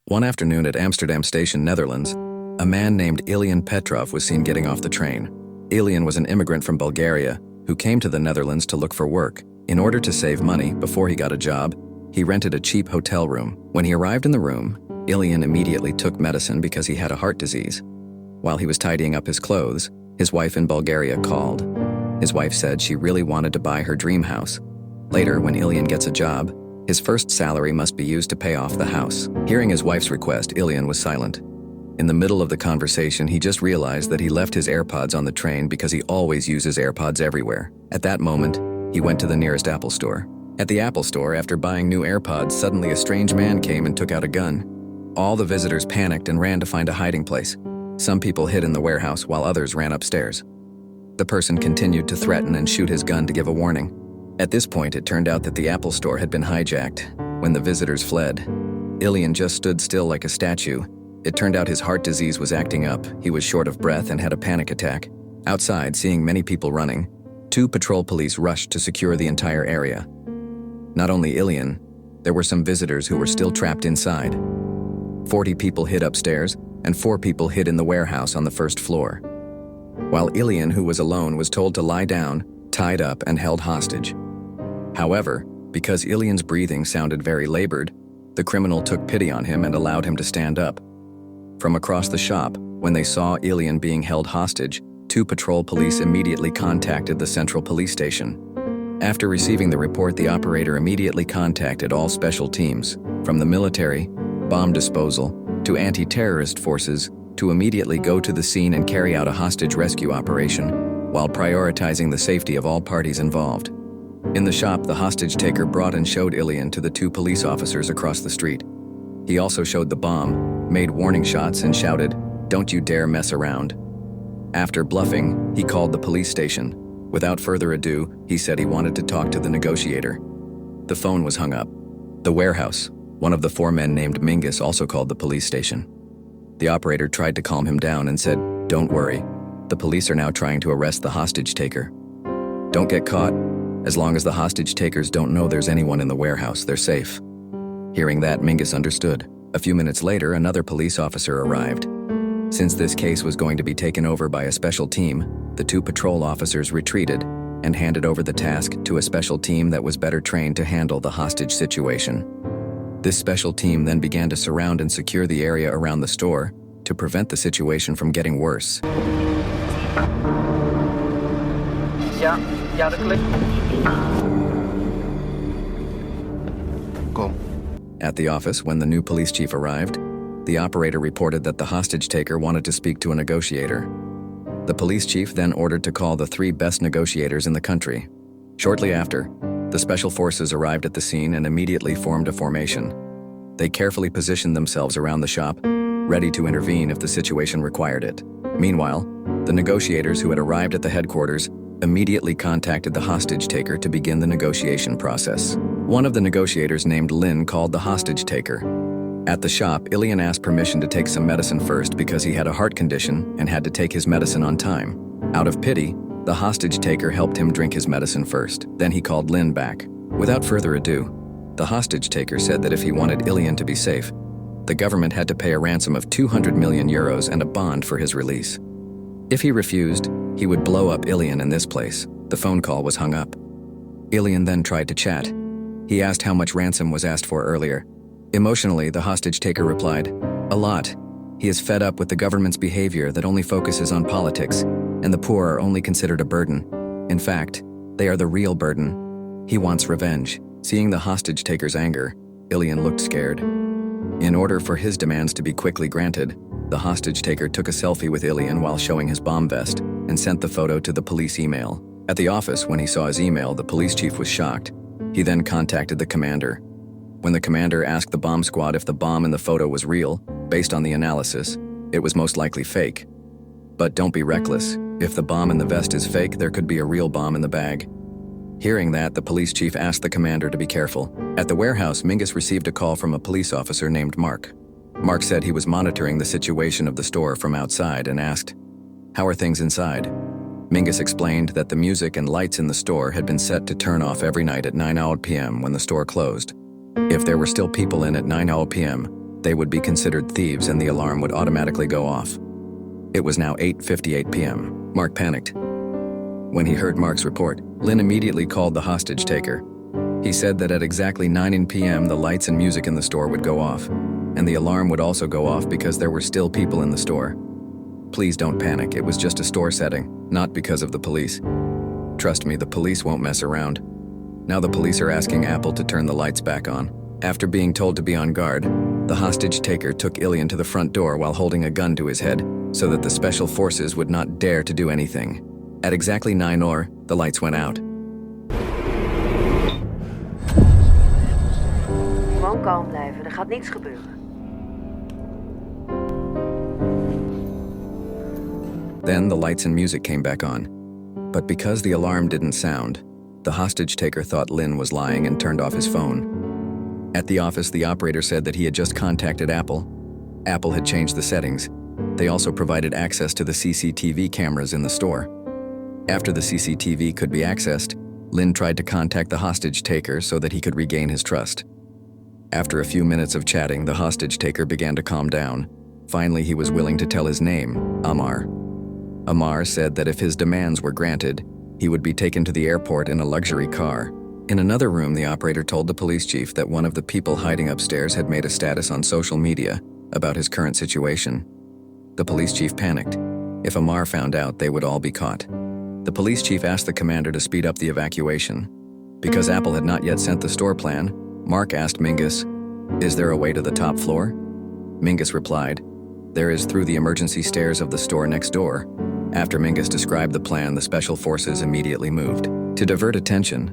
One afternoon at Amsterdam Station, Netherlands, a man named Ilyan Petrov was seen getting off the train. Ilyan was an immigrant from Bulgaria who came to the Netherlands to look for work. In order to save money before he got a job, he rented a cheap hotel room. When he arrived in the room, Ilyan immediately took medicine because he had a heart disease. While he was tidying up his clothes, his wife in Bulgaria called. His wife said she really wanted to buy her dream house. Later, when Ilyan gets a job, his first salary must be used to pay off the house. Hearing his wife's request, Ilyan was silent. In the middle of the conversation, he just realized that he left his AirPods on the train because he always uses AirPods everywhere. At that moment, he went to the nearest Apple Store. At the Apple Store, after buying new AirPods, suddenly a strange man came and took out a gun. All the visitors panicked and ran to find a hiding place. Some people hid in the warehouse while others ran upstairs. The person continued to threaten and shoot his gun to give a warning. At this point, it turned out that the Apple Store had been hijacked. When the visitors fled, Ilyan just stood still like a statue. It turned out his heart disease was acting up, he was short of breath and had a panic attack. Outside, seeing many people running, 2 patrol police rushed to secure the entire area. Not only Ilyan, there were some visitors who were still trapped inside. 40 people hid upstairs, and 4 people hid in the warehouse on the first floor. While Ilyan, who was alone, was told to lie down, tied up, and held hostage. However, because Ilyan's breathing sounded very labored, the criminal took pity on him and allowed him to stand up. From across the shop, when they saw Ilyan being held hostage, 2 patrol police immediately contacted the central police station. After receiving the report, the operator immediately contacted all special teams, from the military, bomb disposal, to anti-terrorist forces, to immediately go to the scene and carry out a hostage rescue operation, while prioritizing the safety of all parties involved. In the shop, the hostage taker brought and showed Ilyan to the 2 police officers across the street. He also showed the bomb, made warning shots, and shouted, "Don't you dare mess around." After bluffing, he called the police station. Without further ado, he said he wanted to talk to the negotiator. The phone was hung up. The warehouse, one of the 4 men named Mingus, also called the police station. The operator tried to calm him down and said, "Don't worry. The police are now trying to arrest the hostage taker. Don't get caught. As long as the hostage takers don't know there's anyone in the warehouse, they're safe." Hearing that, Mingus understood. A few minutes later, another police officer arrived. Since this case was going to be taken over by a special team, the 2 patrol officers retreated and handed over the task to a special team that was better trained to handle the hostage situation. This special team then began to surround and secure the area around the store to prevent the situation from getting worse. Ja, dat klikt. Kom. At the office, when the new police chief arrived, the operator reported that the hostage taker wanted to speak to a negotiator. The police chief then ordered to call the 3 best negotiators in the country. Shortly after, the special forces arrived at the scene and immediately formed a formation. They carefully positioned themselves around the shop, ready to intervene if the situation required it. Meanwhile, the negotiators who had arrived at the headquarters immediately contacted the hostage taker to begin the negotiation process. One of the negotiators, named Lynn, called the hostage taker. At the shop, Ilyan asked permission to take some medicine first because he had a heart condition and had to take his medicine on time. Out of pity, the hostage taker helped him drink his medicine first. Then he called Lynn back. Without further ado, the hostage taker said that if he wanted Ilyan to be safe, the government had to pay a ransom of 200 million euros and a bond for his release. If he refused, he would blow up Ilyan in this place. The phone call was hung up. Ilyan then tried to chat. He asked how much ransom was asked for earlier. Emotionally, the hostage taker replied, "A lot. He is fed up with the government's behavior that only focuses on politics, and the poor are only considered a burden. In fact, they are the real burden. He wants revenge." Seeing the hostage taker's anger, Ilyan looked scared. In order for his demands to be quickly granted, the hostage taker took a selfie with Ilyan while showing his bomb vest and sent the photo to the police email. At the office, when he saw his email, the police chief was shocked. He then contacted the commander. When the commander asked the bomb squad if the bomb in the photo was real, based on the analysis, it was most likely fake. But don't be reckless. If the bomb in the vest is fake, there could be a real bomb in the bag. Hearing that, the police chief asked the commander to be careful. At the warehouse, Mingus received a call from a police officer named Mark. Mark said he was monitoring the situation of the store from outside and asked, "How are things inside?" Mingus explained that the music and lights in the store had been set to turn off every night at 9 p.m. when the store closed. If there were still people in at 9 p.m., they would be considered thieves and the alarm would automatically go off. It was now 8:58 p.m. Mark panicked. When he heard Mark's report, Lynn immediately called the hostage taker. He said that at exactly 9 p.m. the lights and music in the store would go off, and the alarm would also go off because there were still people in the store. Please don't panic, it was just a store setting, not because of the police. Trust me, the police won't mess around. Now the police are asking Apple to turn the lights back on. After being told to be on guard, the hostage taker took Ilian to the front door while holding a gun to his head so that the special forces would not dare to do anything. At exactly 9 uur, the lights went out. Gewoon kalm blijven, er gaat niets gebeuren. Then the lights and music came back on. But because the alarm didn't sound, the hostage taker thought Lynn was lying and turned off his phone. At the office, the operator said that he had just contacted Apple. Apple had changed the settings. They also provided access to the CCTV cameras in the store. After the CCTV could be accessed, Lynn tried to contact the hostage taker so that he could regain his trust. After a few minutes of chatting, the hostage taker began to calm down. Finally, he was willing to tell his name, Amar. Amar said that if his demands were granted, he would be taken to the airport in a luxury car. In another room, the operator told the police chief that one of the people hiding upstairs had made a status on social media about his current situation. The police chief panicked. If Amar found out, they would all be caught. The police chief asked the commander to speed up the evacuation. Because Apple had not yet sent the store plan, Mark asked Mingus, "Is there a way to the top floor?" Mingus replied, "There is through the emergency stairs of the store next door." After Mingus described the plan, the special forces immediately moved. To divert attention,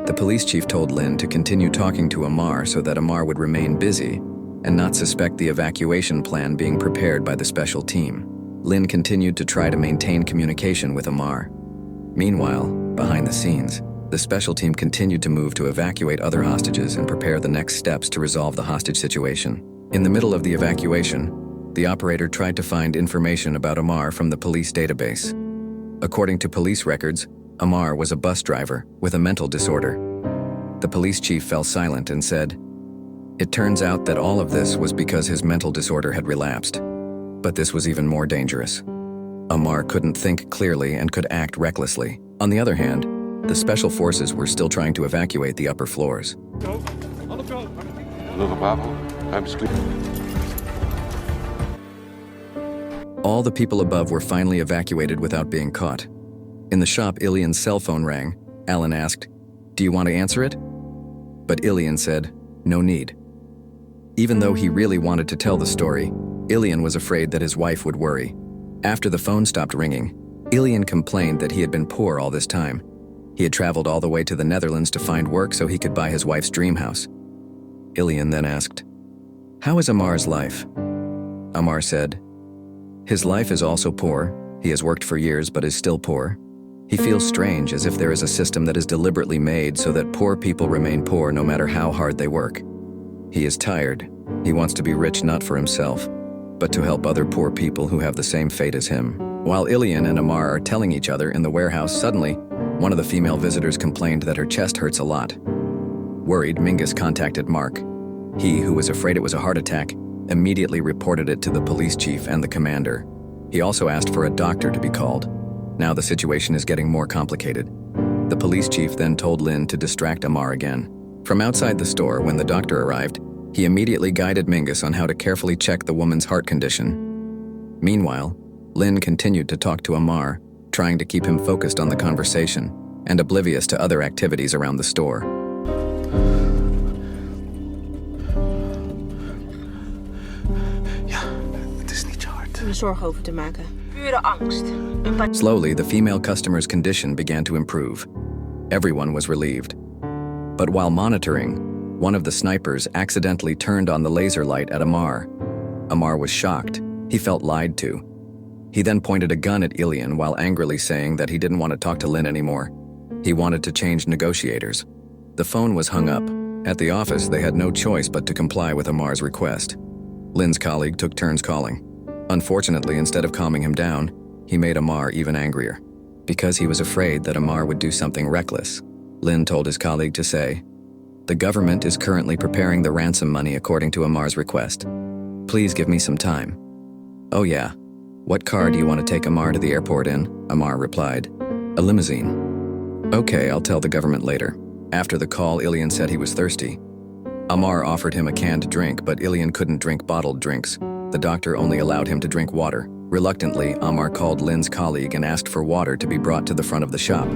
the police chief told Lynn to continue talking to Amar so that Amar would remain busy and not suspect the evacuation plan being prepared by the special team. Lynn continued to try to maintain communication with Amar. Meanwhile, behind the scenes, the special team continued to move to evacuate other hostages and prepare the next steps to resolve the hostage situation. In the middle of the evacuation, the operator tried to find information about Amar from the police database. According to police records, Amar was a bus driver with a mental disorder. The police chief fell silent and said, "It turns out that all of this was because his mental disorder had relapsed. But this was even more dangerous. Amar couldn't think clearly and could act recklessly. On the other hand, the special forces were still trying to evacuate the upper floors. All the people above were finally evacuated without being caught. In the shop, Ilian's cell phone rang. Alan asked, "Do you want to answer it?" But Ilian said, "No need." Even though he really wanted to tell the story, Ilian was afraid that his wife would worry. After the phone stopped ringing, Ilian complained that he had been poor all this time. He had traveled all the way to the Netherlands to find work so he could buy his wife's dream house. Ilian then asked, "How is Amar's life?" Amar said, "His life is also poor. He has worked for years but is still poor. He feels strange, as if there is a system that is deliberately made so that poor people remain poor no matter how hard they work. He is tired. He wants to be rich not for himself, but to help other poor people who have the same fate as him." While Ilian and Amar are telling each other in the warehouse, suddenly, one of the female visitors complained that her chest hurts a lot. Worried, Mingus contacted Mark. He, who was afraid it was a heart attack, immediately reported it to the police chief and the commander. He also asked for a doctor to be called. Now the situation is getting more complicated. The police chief then told Lynn to distract Amar again. From outside the store, when the doctor arrived, he immediately guided Mingus on how to carefully check the woman's heart condition. Meanwhile, Lynn continued to talk to Amar, trying to keep him focused on the conversation and oblivious to other activities around the store. Ja, het is niet zo hard. Om er zorgen over te maken. Pure angst. Slowly, the female customer's condition began to improve. Everyone was relieved. But while monitoring, one of the snipers accidentally turned on the laser light at Amar. Amar was shocked. He felt lied to. He then pointed a gun at Ilian while angrily saying that he didn't want to talk to Lynn anymore. He wanted to change negotiators. The phone was hung up. At the office, they had no choice but to comply with Amar's request. Lynn's colleague took turns calling. Unfortunately, instead of calming him down, he made Amar even angrier. Because he was afraid that Amar would do something reckless, Lynn told his colleague to say, The government is currently preparing the ransom money according to Amar's request. Please give me some time. Oh yeah. What car do you want to take Amar to the airport in? Amar replied. A limousine. Okay, I'll tell the government later. After the call, Ilian said he was thirsty. Amar offered him a canned drink, but Ilian couldn't drink bottled drinks. The doctor only allowed him to drink water. Reluctantly, Amar called Lynn's colleague and asked for water to be brought to the front of the shop.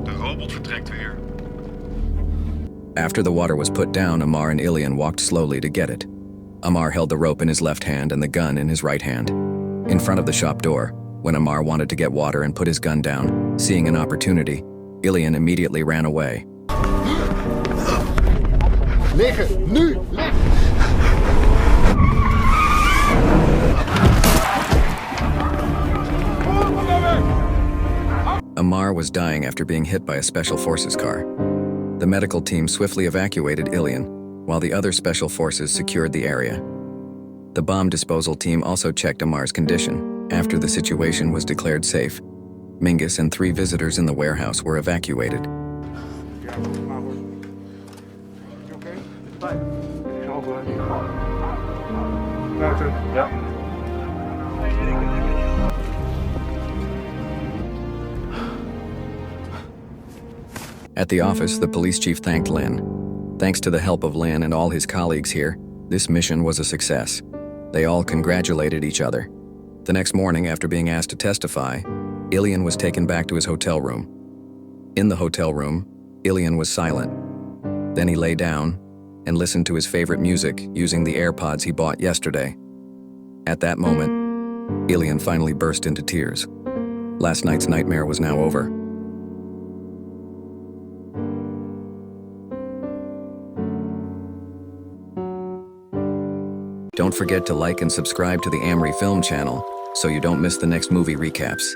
De robot vertrekt weer. After the water was put down, Amar and Ilian walked slowly to get it. Amar held the rope in his left hand and the gun in his right hand. In front of the shop door, when Amar wanted to get water and put his gun down, seeing an opportunity, Ilian immediately ran away. Liggen, nu! Amar was dying after being hit by a Special Forces car. The medical team swiftly evacuated Ilian, while the other Special Forces secured the area. The bomb disposal team also checked Amar's condition. After the situation was declared safe, Mingus and 3 visitors in the warehouse were evacuated. At the office, the police chief thanked Lynn. Thanks to the help of Lynn and all his colleagues here, this mission was a success. They all congratulated each other. The next morning, after being asked to testify, Ilian was taken back to his hotel room. In the hotel room, Ilian was silent. Then he lay down and listened to his favorite music using the AirPods he bought yesterday. At that moment, Ilian finally burst into tears. Last night's nightmare was now over. Don't forget to like and subscribe to the Amri Film channel so you don't miss the next movie recaps.